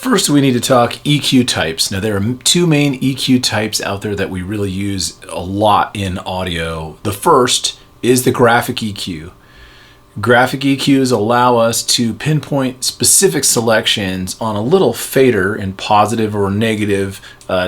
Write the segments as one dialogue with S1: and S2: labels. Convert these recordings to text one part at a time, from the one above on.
S1: First, we need to talk EQ types. Now, there are two main EQ types out there that we really use a lot in audio. The first is the graphic EQ. Graphic EQs allow us to pinpoint specific selections on a little fader in positive or negative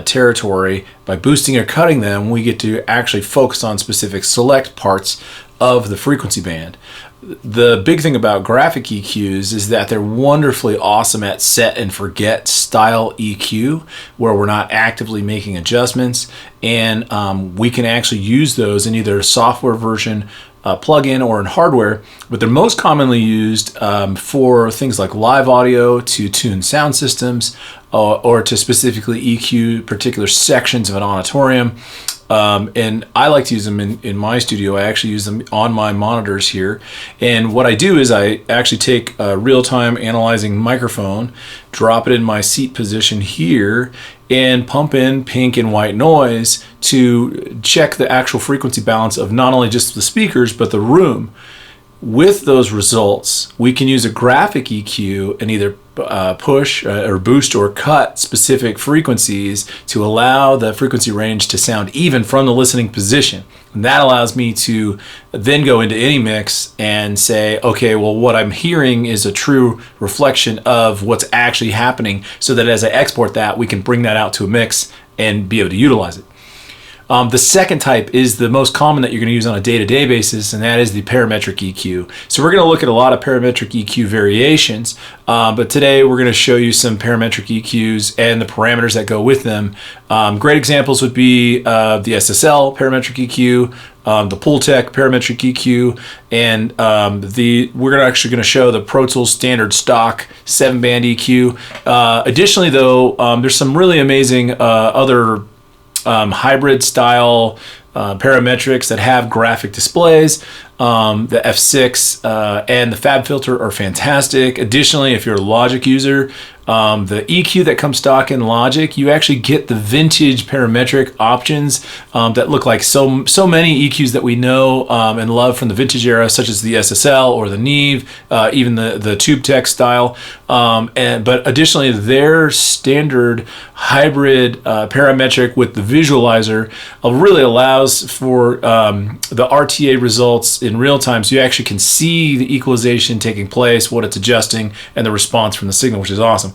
S1: territory. By boosting or cutting them, we get to actually focus on specific select parts of the frequency band. The big thing about graphic EQs is that they're wonderfully awesome at set and forget style EQ, where we're not actively making adjustments, and we can actually use those in either a software version, plug-in, or in hardware, but they're most commonly used for things like live audio, to tune sound systems, or to specifically EQ particular sections of an auditorium. And I like to use them in my studio. I actually use them on my monitors here. And what I do is I actually take a real-time analyzing microphone, drop it in my seat position here, and pump in pink and white noise to check the actual frequency balance of not only just the speakers, but the room. With those results, we can use a graphic EQ and either push or boost or cut specific frequencies to allow the frequency range to sound even from the listening position. And that allows me to then go into any mix and say, okay, well, what I'm hearing is a true reflection of what's actually happening, so that as I export that, we can bring that out to a mix and be able to utilize it. The second type is the most common that you're going to use on a day-to-day basis, and that is the parametric EQ. So we're going to look at a lot of parametric EQ variations, but today we're going to show you some parametric EQs and the parameters that go with them. Great examples would be the SSL parametric EQ, the Pultec parametric EQ, and we're actually going to show the Pro Tools standard stock 7-band EQ. Additionally, though, there's some really amazing other hybrid style parametrics that have graphic displays. The F6 and the Fab filter are fantastic. Additionally, if you're a Logic user, the EQ that comes stock in Logic, you actually get the vintage parametric options that look like so many EQs that we know and love from the vintage era, such as the SSL or the Neve, even the TubeTech style. But additionally, their standard hybrid parametric with the visualizer really allows for the RTA results in real time, so you actually can see the equalization taking place, what it's adjusting, and the response from the signal, which is awesome.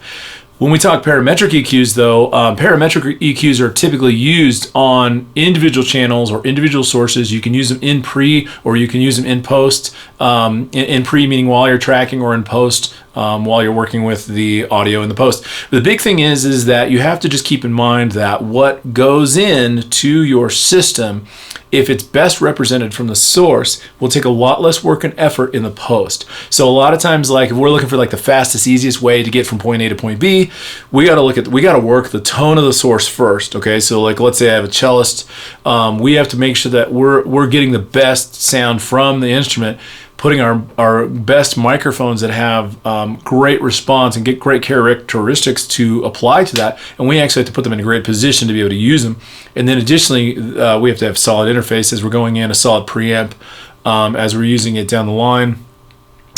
S1: When we talk parametric EQs, though, parametric EQs are typically used on individual channels or individual sources. You can use them in pre, or you can use them in post. In pre meaning while you're tracking, or in post while you're working with the audio in the post. But the big thing is that you have to just keep in mind that what goes in to your system, if it's best represented from the source, will take a lot less work and effort in the post. So a lot of times, like if we're looking for like the fastest, easiest way to get from point A to point B, we got to work the tone of the source first. Okay, so like let's say I have a cellist, we have to make sure that we're getting the best sound from the instrument, putting our best microphones that have great response and get great characteristics to apply to that, and we actually have to put them in a great position to be able to use them. And then additionally, we have to have solid interface as we're going in, a solid preamp as we're using it down the line.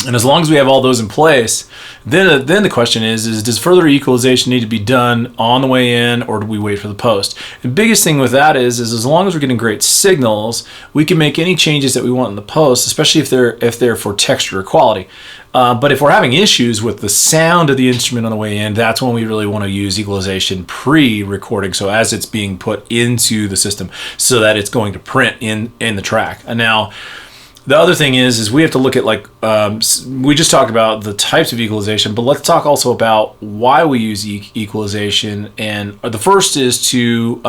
S1: And as long as we have all those in place, then the question is does further equalization need to be done on the way in, or do we wait for the post? The biggest thing with that is as long as we're getting great signals, we can make any changes that we want in the post, especially if they're for texture or quality. But if we're having issues with the sound of the instrument on the way in, that's when we really want to use equalization pre-recording, so as it's being put into the system, so that it's going to print in the track. And now, the other thing is we have to look at, like, we just talked about the types of equalization, but let's talk also about why we use equalization. And the first is to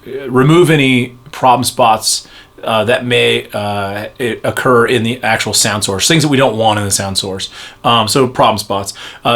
S1: remove any problem spots that may occur in the actual sound source, things that we don't want in the sound source. So problem spots.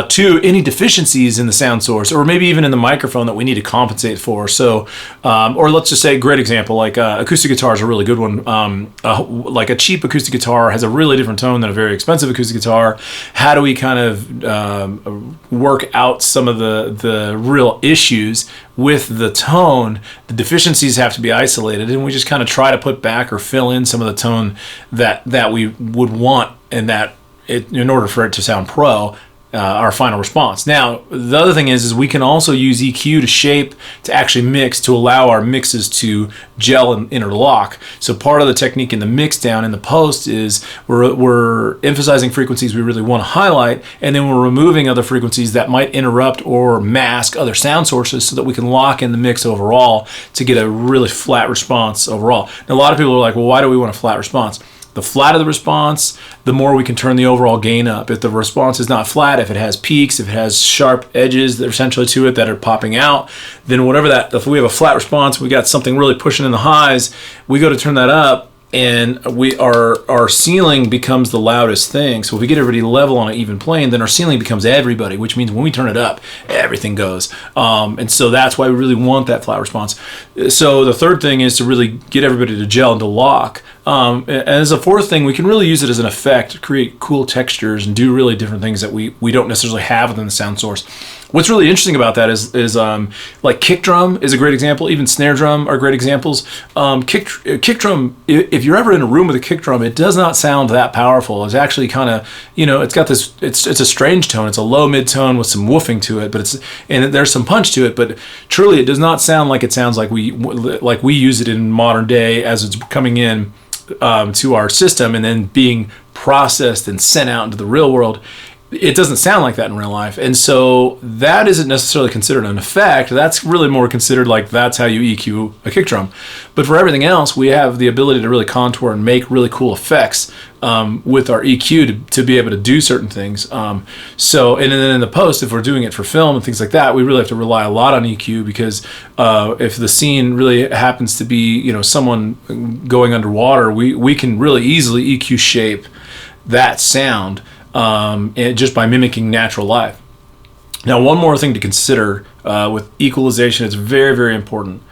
S1: Two, any deficiencies in the sound source, or maybe even in the microphone that we need to compensate for. So, or let's just say, great example, like acoustic guitar is a really good one. Like a cheap acoustic guitar has a really different tone than a very expensive acoustic guitar. How do we kind of work out some of the real issues with the tone? The deficiencies have to be isolated, and we just kind of try to put back or fill in some of the tone that we would want, and that in order for it to sound pro. our final response. Now, the other thing is we can also use EQ to shape, to actually mix, to allow our mixes to gel and interlock. So part of the technique in the mix down in the post is we're emphasizing frequencies we really want to highlight, and then we're removing other frequencies that might interrupt or mask other sound sources so that we can lock in the mix overall to get a really flat response overall. Now, a lot of people are like, well, why do we want a flat response? The flatter the response, the more we can turn the overall gain up. If the response is not flat, if it has peaks, if it has sharp edges that are essentially to it that are popping out, then whatever that, if we have a flat response, we got something really pushing in the highs, we go to turn that up, and our ceiling becomes the loudest thing. So if we get everybody level on an even plane, then our ceiling becomes everybody, which means when we turn it up, everything goes. And so that's why we really want that flat response. So the third thing is to really get everybody to gel and to lock. And as a fourth thing, we can really use it as an effect to create cool textures and do really different things that we don't necessarily have within the sound source. What's really interesting about that is like kick drum is a great example. Even snare drum are great examples. Kick drum, if you're ever in a room with a kick drum, it does not sound that powerful. It's actually kind of, it's got this, it's a strange tone. It's a low mid tone with some woofing to it, and there's some punch to it, but truly it does not sound like it sounds like we use it in modern day as it's coming in to our system and then being processed and sent out into the real world. It doesn't sound like that in real life. And so that isn't necessarily considered an effect. That's really more considered like that's how you EQ a kick drum. But for everything else, we have the ability to really contour and make really cool effects with our EQ to be able to do certain things. So, and then in the post, if we're doing it for film and things like that, we really have to rely a lot on EQ because if the scene really happens to be, someone going underwater, we can really easily EQ shape that sound just by mimicking natural life. Now, one more thing to consider with equalization, it's very, very important.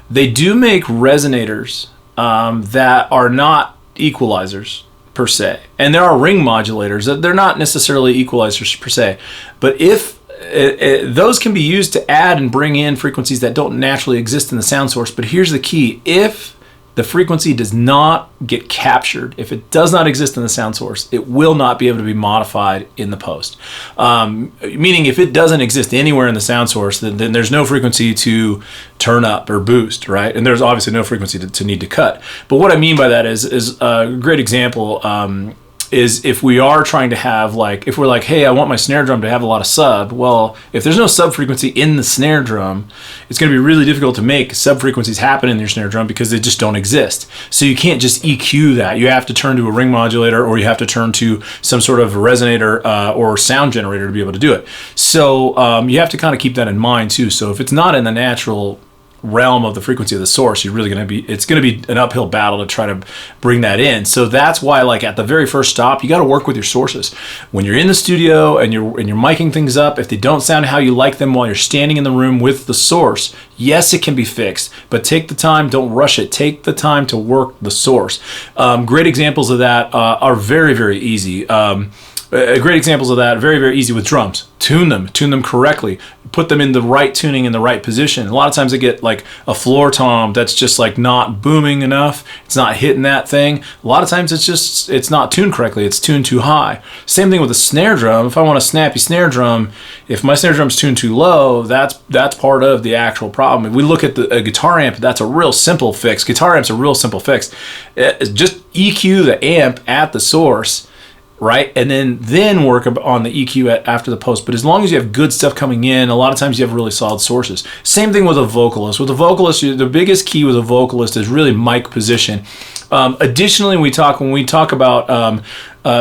S1: They do make resonators that are not equalizers per se, and there are ring modulators that they're not necessarily equalizers per se, but if those can be used to add and bring in frequencies that don't naturally exist in the sound source. But here's the key: if the frequency does not get captured, if it does not exist in the sound source, it will not be able to be modified in the post. Meaning if it doesn't exist anywhere in the sound source, then there's no frequency to turn up or boost, right? And there's obviously no frequency to need to cut. But what I mean by that is a great example is if we are trying to have if we're like, hey, I want my snare drum to have a lot of sub. Well, if there's no sub frequency in the snare drum, it's going to be really difficult to make sub frequencies happen in your snare drum because they just don't exist. So you can't just EQ that. You have to turn to a ring modulator, or you have to turn to some sort of resonator or sound generator to be able to do it. So you have to kind of keep that in mind too. So if it's not in the natural realm of the frequency of the source, it's going to be an uphill battle to try to bring that in. So that's why, at the very first stop, you got to work with your sources. When you're in the studio and you're miking things up, if they don't sound how you like them while you're standing in the room with the source, yes, it can be fixed, but take the time, don't rush it. Take the time to work the source. Great examples of that are very, very easy. Great examples of that, very, very easy with drums. Tune them correctly. Put them in the right tuning, in the right position. A lot of times they get a floor tom that's just not booming enough. It's not hitting that thing. A lot of times it's not tuned correctly. It's tuned too high. Same thing with a snare drum. If I want a snappy snare drum, if my snare drum's tuned too low, that's part of the actual problem. If we look at a guitar amp, that's a real simple fix. Guitar amp's a real simple fix. Just EQ the amp at the source, right? And then work on the EQ after the post. But as long as you have good stuff coming in, a lot of times you have really solid sources. Same thing with a vocalist. With a vocalist, the biggest key with a vocalist is really mic position. Additionally, when we talk about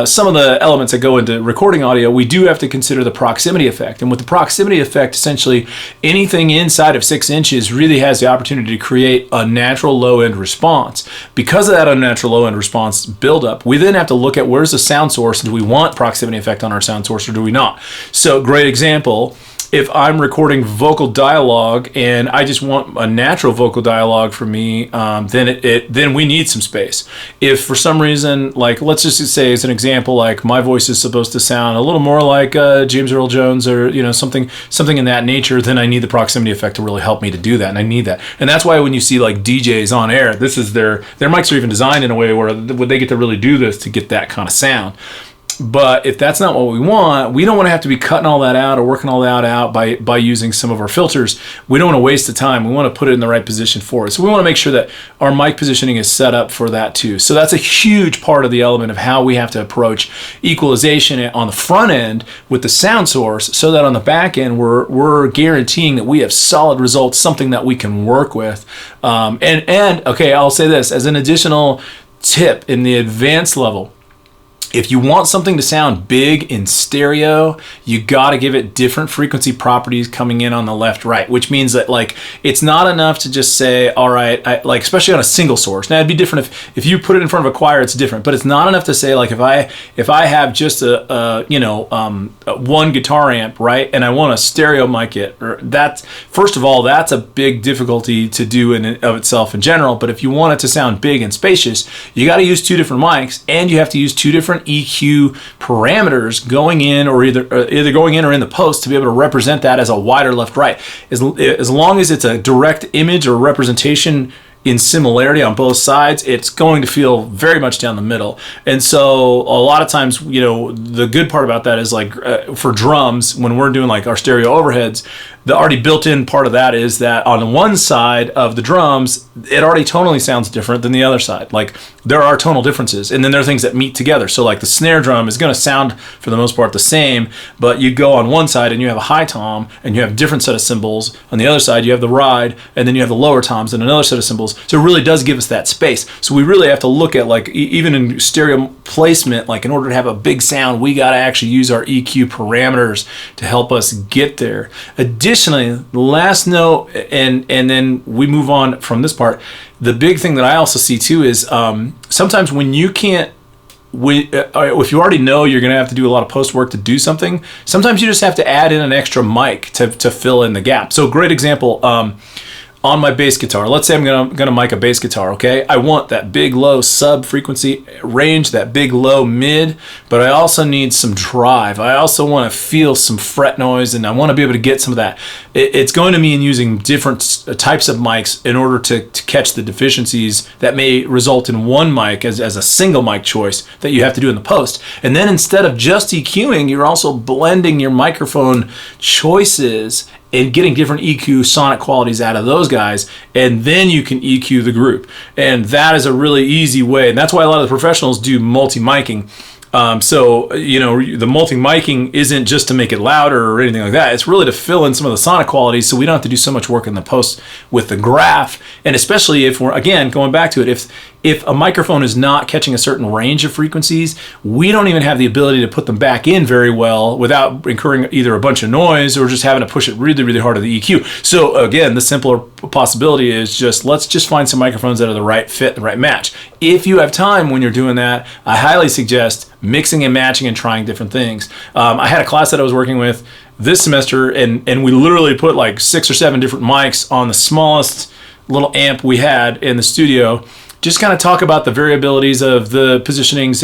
S1: some of the elements that go into recording audio, we do have to consider the proximity effect. And with the proximity effect, essentially anything inside of 6 inches really has the opportunity to create a natural low-end response. Because of that unnatural low-end response buildup, we then have to look at where's the sound source, and do we want proximity effect on our sound source or do we not? So great example. If I'm recording vocal dialogue and I just want a natural vocal dialogue for me, then we need some space. If for some reason, let's just say as an example, my voice is supposed to sound a little more like James Earl Jones or something in that nature, then I need the proximity effect to really help me to do that, and I need that. And that's why when you see DJs on air, this is their mics are even designed in a way where they get to really do this to get that kind of sound. But if that's not what we want, we don't want to have to be cutting all that out or working all that out by using some of our filters. We don't want to waste the time. We want to put it in the right position for it. So we want to make sure that our mic positioning is set up for that too. So that's a huge part of the element of how we have to approach equalization on the front end with the sound source, so that on the back end we're guaranteeing that we have solid results, something that we can work with. And okay, I'll say this as an additional tip in the advanced level. If you want something to sound big in stereo, you got to give it different frequency properties coming in on the left, right, which means that like it's not enough to just say, all right, like especially on a single source. Now it'd be different if you put it in front of a choir, it's different, but it's not enough to say like if I have just one guitar amp, right, and I want to stereo mic it, or that's first of all that's a big difficulty to do in and of itself in general. But if you want it to sound big and spacious, you got to use two different mics, and you have to use two different EQ parameters going in, or either going in or in the post, to be able to represent that as a wider left right. As long as it's a direct image or representation in similarity on both sides, it's going to feel very much down the middle. And so a lot of times, the good part about that is like for drums, when we're doing like our stereo overheads, the already built-in part of that is that on one side of the drums, it already tonally sounds different than the other side. Like there are tonal differences, and then there are things that meet together. So like the snare drum is going to sound for the most part the same, but you go on one side and you have a high tom and you have a different set of cymbals. On the other side, you have the ride, and then you have the lower toms and another set of cymbals. So it really does give us that space. So we really have to look at like even in stereo placement, like in order to have a big sound, we got to actually use our EQ parameters to help us get there. Additionally, the last note, and then we move on from this part. The big thing that I also see too is sometimes when you can't, if you already know you're going to have to do a lot of post work to do something, sometimes you just have to add in an extra mic to fill in the gap. So great example. On my bass guitar, let's say I'm gonna mic a bass guitar, okay? I want that big low sub frequency range, that big low mid, but I also need some drive. I also want to feel some fret noise, and I want to be able to get some of that. It's going to mean using different types of mics in order to catch the deficiencies that may result in one mic as a single mic choice that you have to do in the post. And then instead of just EQing, you're also blending your microphone choices and getting different EQ sonic qualities out of those guys, and then you can EQ the group. And that is a really easy way, and that's why a lot of the professionals do multi-miking. The multi-miking isn't just to make it louder or anything like that. It's really to fill in some of the sonic qualities so we don't have to do so much work in the post with the graph. And especially if we're, again, going back to it, if a microphone is not catching a certain range of frequencies, we don't even have the ability to put them back in very well without incurring either a bunch of noise or just having to push it really, really hard to the EQ. So again, the simpler possibility is let's just find some microphones that are the right fit, the right match. If you have time when you're doing that, I highly suggest mixing and matching and trying different things. I had a class that I was working with this semester, and we literally put like 6 or 7 different mics on the smallest little amp we had in the studio. Just kind of talk about the variabilities of the positionings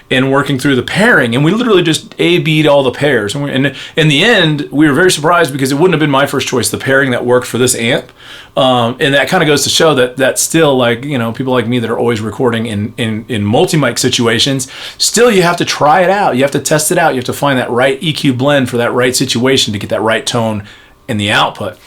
S1: and working through the pairing. And we literally just A-B'd all the pairs. And in the end, we were very surprised because it wouldn't have been my first choice, the pairing that worked for this amp. And that kind of goes to show that still, like, people like me that are always recording in multi-mic situations, still you have to try it out. You have to test it out. You have to find that right EQ blend for that right situation to get that right tone in the output.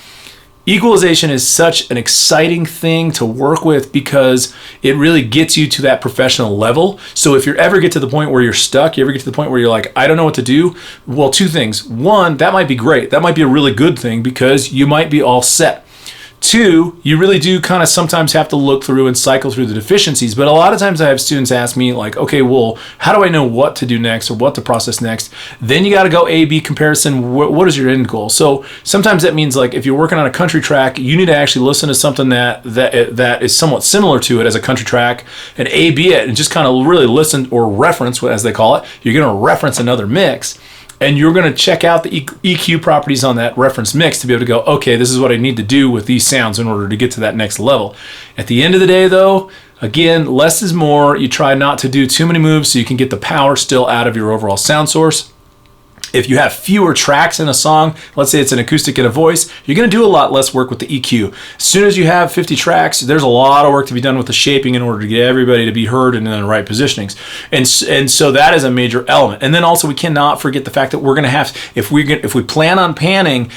S1: Equalization is such an exciting thing to work with because it really gets you to that professional level. So if you ever get to the point where you're stuck, you ever get to the point where you're like, I don't know what to do, well, 2 things. 1, that might be great. That might be a really good thing because you might be all set. 2, you really do kind of sometimes have to look through and cycle through the deficiencies. But a lot of times I have students ask me like, okay, well, how do I know what to do next or what to process next? Then you got to go A-B comparison. What is your end goal? So sometimes that means like if you're working on a country track, you need to actually listen to something that is somewhat similar to it as a country track and A-B it and just kind of really listen or reference, as they call it. You're going to reference another mix. And you're going to check out the EQ properties on that reference mix to be able to go, okay, this is what I need to do with these sounds in order to get to that next level. At the end of the day, though, again, less is more. You try not to do too many moves so you can get the power still out of your overall sound source. If you have fewer tracks in a song, let's say it's an acoustic and a voice, you're going to do a lot less work with the EQ. As soon as you have 50 tracks, there's a lot of work to be done with the shaping in order to get everybody to be heard and in the right positionings. And so that is a major element. And then also we cannot forget the fact that we're going to have, if we plan on panning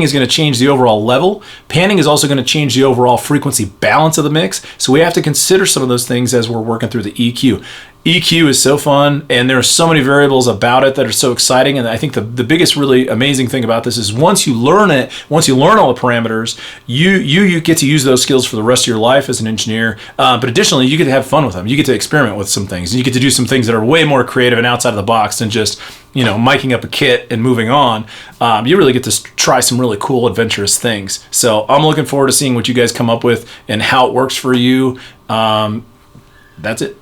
S1: is going to change the overall level. Panning is also going to change the overall frequency balance of the mix. So we have to consider some of those things as we're working through the EQ. EQ is so fun, and there are so many variables about it that are so exciting. And I think the biggest really amazing thing about this is once you learn all the parameters, you get to use those skills for the rest of your life as an engineer. But additionally, you get to have fun with them. You get to experiment with some things, and you get to do some things that are way more creative and outside of the box than just, miking up a kit and moving on. You really get to try some really cool, adventurous things. So I'm looking forward to seeing what you guys come up with and how it works for you. That's it.